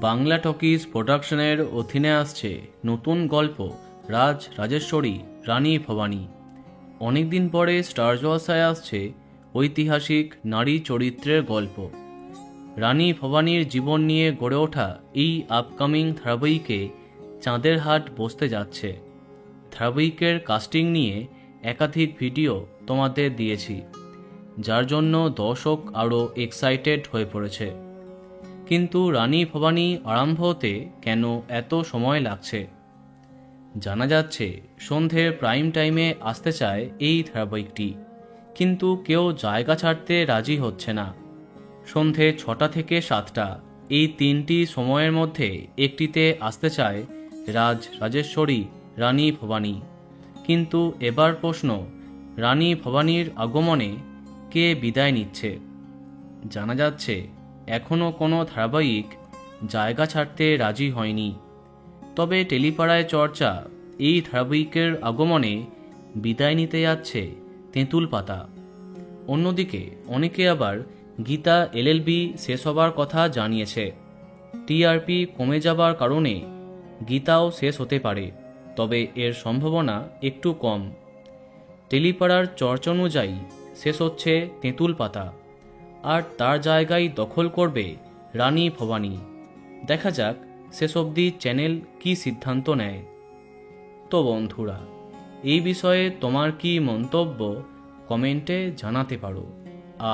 Bangla talkies প্রোডাকশনের অধীনে আসছে নতুন গল্প রাজেশ্বরী রানী ভবানী। অনেকদিন পরে স্টার জলসায় আসছে ঐতিহাসিক নারী চরিত্রের গল্প। রানী ভবানীর জীবন নিয়ে গড়ে ওঠা এই আপকামিং ধারাবাহিকে চাঁদের হাট বসতে যাচ্ছে। ধারাবাহিকের কাস্টিং নিয়ে একাধিক ভিডিও তোমাদের দিয়েছি, যার জন্য দর্শক আরও এক্সাইটেড হয়ে পড়েছে। কিন্তু রানী ভবানী আরম্ভ হতে কেন এত সময় লাগছে? জানা যাচ্ছে সন্ধ্যের প্রাইম টাইমে আসতে চায় এই ধারাবাহিকটি, কিন্তু কেউ জায়গা ছাড়তে রাজি হচ্ছে না। সন্ধ্যে 6টা থেকে 7টা এই তিনটি সময়ের মধ্যে একটিতে আসতে চায় রাজেশ্বরী রানী ভবানী। কিন্তু এবার প্রশ্ন, রানী ভবানীর আগমনে কে বিদায় নিচ্ছে? জানা যাচ্ছে এখনও কোনো ধারাবাহিক জায়গা ছাড়তে রাজি হয়নি। তবে টেলিপাড়ায় চর্চা এই ধারাবাহিকের আগমনে বিদায় নিতে যাচ্ছে তেঁতুল পাতা। অন্যদিকে অনেকে আবার গীতা LLB শেষ হবার কথা জানিয়েছে। TRP কমে যাবার কারণে গীতাও শেষ হতে পারে, তবে এর সম্ভাবনা একটু কম। টেলিপাড়ার চর্চা অনুযায়ী শেষ হচ্ছে তেঁতুল পাতা, আর তার জায়গায় দখল করবে রানী ভবানী। দেখা যাক শেষ অবধি চ্যানেল কি সিদ্ধান্ত নেয়। তো বন্ধুরা, এই বিষয়ে তোমার কি মন্তব্য কমেন্টে জানাতে পারো।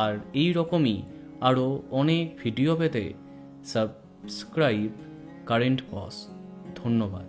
আর এই রকমই আরও অনেক ভিডিও পেতে সাবস্ক্রাইব কারেন্ট পজ। ধন্যবাদ।